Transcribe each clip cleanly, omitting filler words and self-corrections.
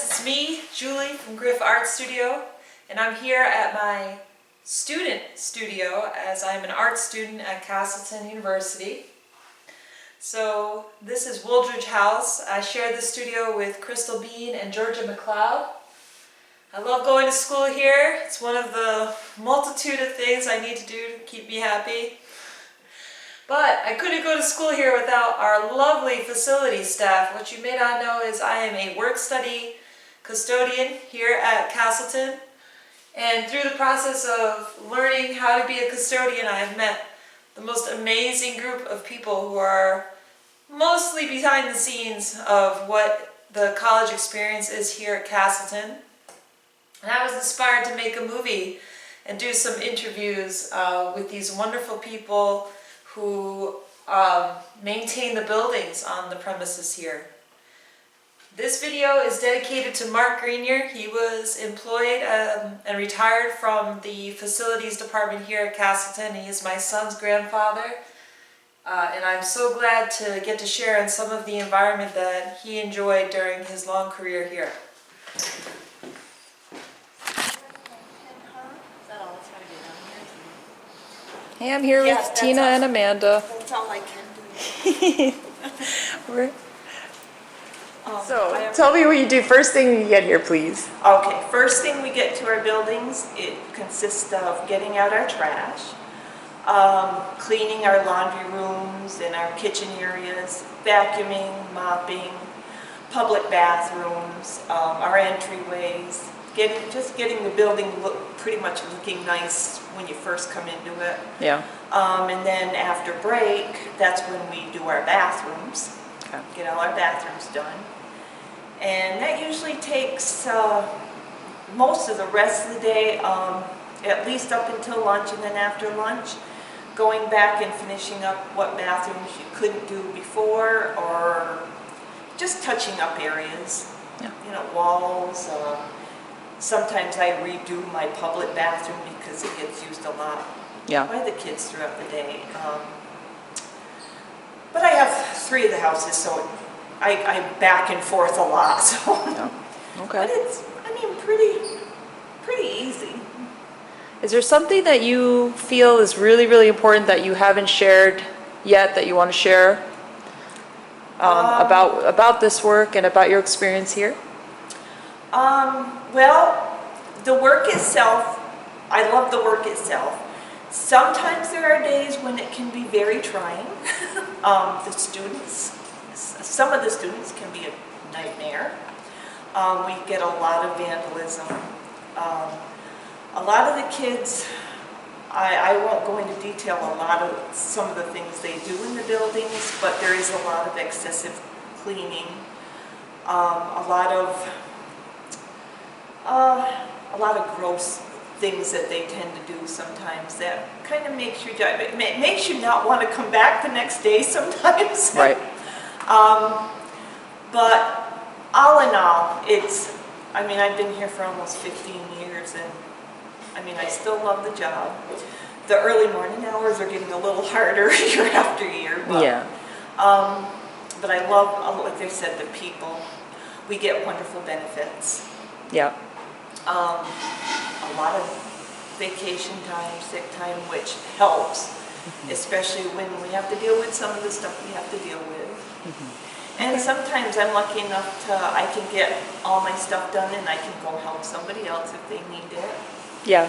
it's me, Julie from Griff Art Studio, and I'm here at my student studio as I'm an art student at Castleton University. So this is Wooldridge House. I share the studio with Crystal Bean and Georgia McLeod. I love going to school here. It's one of the multitude of things I need to do to keep me happy. But I couldn't go to school here without our lovely facility staff. What you may not know is I am a work-study custodian here at Castleton. And through the process of learning how to be a custodian, I have met the most amazing group of people who are mostly behind the scenes of what the college experience is here at Castleton. And I was inspired to make a movie and do some interviews with these wonderful people who maintain the buildings on the premises here. This video is dedicated to Mark Grenier. He was employed and retired from the facilities department here at Castleton. He is my son's grandfather. And I'm so glad to get to share in some of the environment that he enjoyed during his long career here. Hey, I'm here with Tina and Amanda. That's all I can do. So, tell me what you do first thing you get here, please. Okay, first thing we get to our buildings, it consists of getting out our trash, cleaning our laundry rooms and our kitchen areas, vacuuming, mopping, public bathrooms, our entryways, just getting the building pretty much looking nice when you first come into it. Yeah. And then after break, that's when we do our bathrooms. Okay. Get all our bathrooms done. And that usually takes most of the rest of the day, at least up until lunch, and then after lunch, going back and finishing up what bathrooms you couldn't do before, or just touching up areas. Yeah. You know, walls. Sometimes I redo my public bathroom because it gets used a lot by the kids throughout the day. But I have 3 of the houses, so I back and forth a lot. So. Okay. But it's, I mean, pretty easy. Is there something that you feel is really, really important that you haven't shared yet that you want to share about this work and about your experience here? Well, the work itself, I love the work itself. Sometimes there are days when it can be very trying. Some of the students can be a nightmare. We get a lot of vandalism. A lot of the kids, I won't go into detail some of the things they do in the buildings, but there is a lot of excessive cleaning, a lot of gross things that they tend to do sometimes that kind of makes you not want to come back the next day sometimes. Right. But all in all, I've been here for almost 15 years, and I still love the job. The early morning hours are getting a little harder year after year. But, but I love, like I said, the people. We get wonderful benefits. Yeah. A lot of vacation time, sick time, which helps, especially when we have to deal with some of the stuff we have to deal with. And sometimes I'm lucky enough I can get all my stuff done and I can go help somebody else if they need it. Yeah.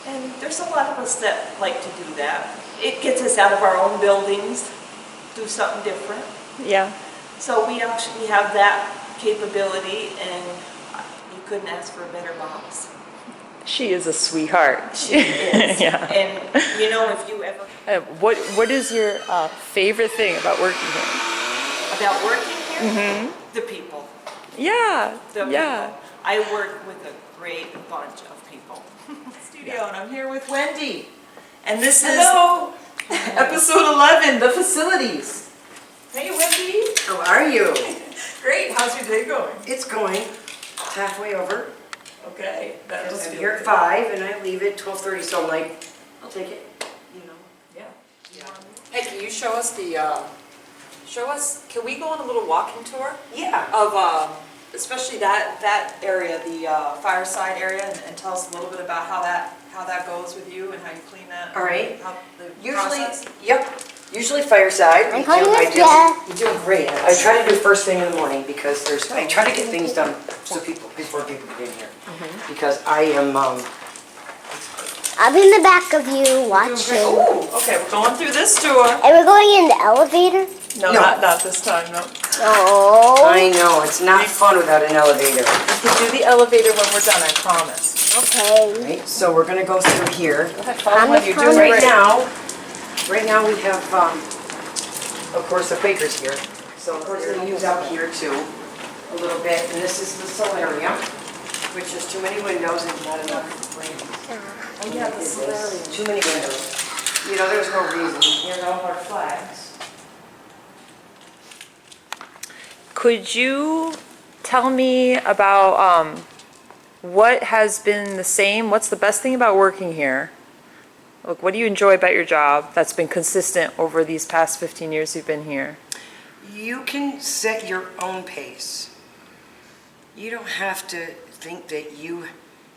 And there's a lot of us that like to do that. It gets us out of our own buildings, do something different. Yeah. So we actually have that capability, and you couldn't ask for a better boss. She is a sweetheart. She is. Yeah. And you know, if you ever... What is your favorite thing about working here? About working here? The people. Yeah. The people. I work with a great bunch of people. Studio, and I'm here with Wendy. And this is episode 11, the facilities. Hey, Wendy. How are you? Great. How's your day going? It's going. It's halfway over. Okay. That must I'm feel here at good. 5 and I leave at 12:30, so I'm like, I'll take it. You know. Yeah. Hey, can you show us can we go on a little walking tour Yeah. of especially that area, the fireside area, and tell us a little bit about how that goes with you and how you clean that. All right. How the Usually, process. yep, usually fireside. I'm calling this do. Jeff. You're doing great. I try to do first thing in the morning because I try to get things done before people get in here. Because I am, I'm in the back of you watching. Oh, okay, we're going through this door. And we're going in the elevator? No, No. not this time, no. Oh. I know, it's not fun without an elevator. We can do the elevator when we're done, I promise. Okay. Right, so we're gonna go through here. Go ahead, follow I'm what the you're doing. Right Great. now we have, of course, the bakers here. So of course we'll use out here too, a little bit. And this is the solarium, which is too many windows and not enough frames. Oh, yeah, the solarium. Too many windows. You know, there's no reason. Here's all our flags. Could you tell me about what has been the same? What's the best thing about working here? Like, what do you enjoy about your job that's been consistent over these past 15 years you've been here? You can set your own pace. You don't have to think that you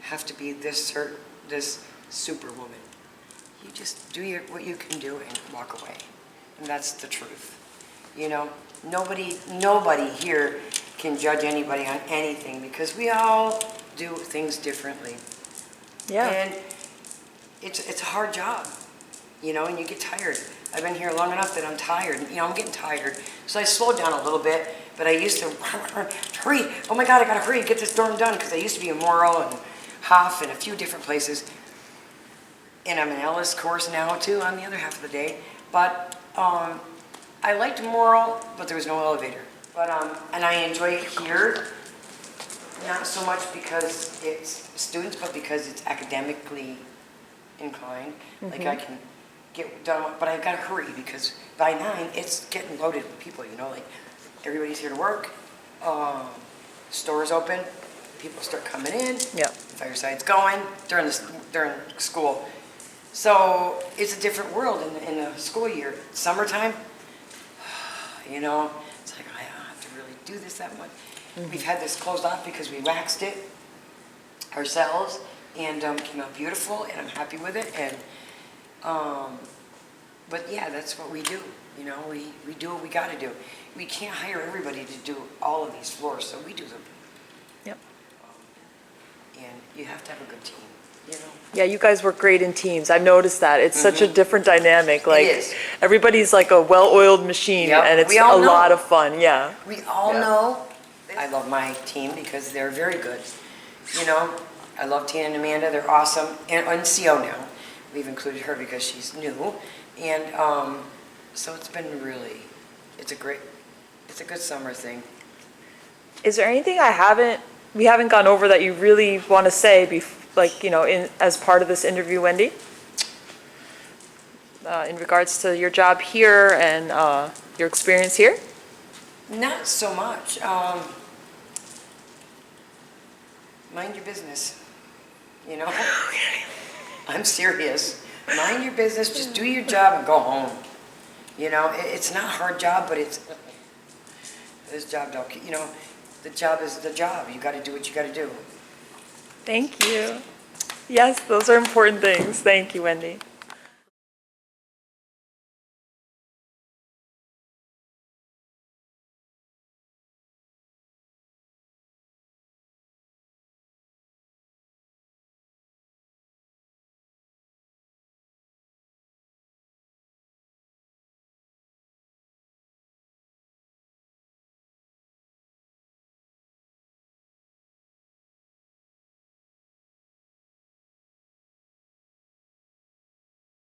have to be this superwoman. You just do what you can do and walk away. And that's the truth. You know, nobody here can judge anybody on anything because we all do things differently. Yeah. And it's a hard job, you know, and you get tired. I've been here long enough that I'm tired. You know, I'm getting tired. So I slowed down a little bit, but I used to hurry. Oh my God, I gotta hurry, get this dorm done, because I used to be in Morrill and Hoff and a few different places. And I'm in Ellis course now too on the other half of the day. But I liked Morrill, but there was no elevator. But and I enjoy it here, not so much because it's students, but because it's academically inclined. Like I can get done, but I've got to hurry because by 9 it's getting loaded with people. You know, like everybody's here to work. Stores open, people start coming in. Yeah. Fireside's going during school. So it's a different world in the school year. Summertime, you know, it's like I don't have to really do this that much. We've had this closed off because we waxed it ourselves and came out beautiful, and I'm happy with it. And but yeah, that's what we do. You know, we do what we got to do. We can't hire everybody to do all of these floors, so we do them. Yep. And you have to have a good team. You know. Yeah, you guys work great in teams. I've noticed that. It's such a different dynamic. Like, is. everybody's like a well-oiled machine, Yep, and it's we all a know. lot of fun. Yeah. We all Yeah. know. I love my team because they're very good. You know, I love Tina and Amanda. They're awesome. And CO now. We've included her because she's new. And so it's been really, it's a good summer thing. Is there anything we haven't gone over that you really want to say, like, you know, as part of this interview, Wendy? In regards to your job here and your experience here? Not so much. Mind your business. You know? I'm serious. Mind your business. Just do your job and go home. You know, it's not a hard job, but this job don't. You know, the job is the job. You got to do what you got to do. Thank you. Yes, those are important things. Thank you, Wendy.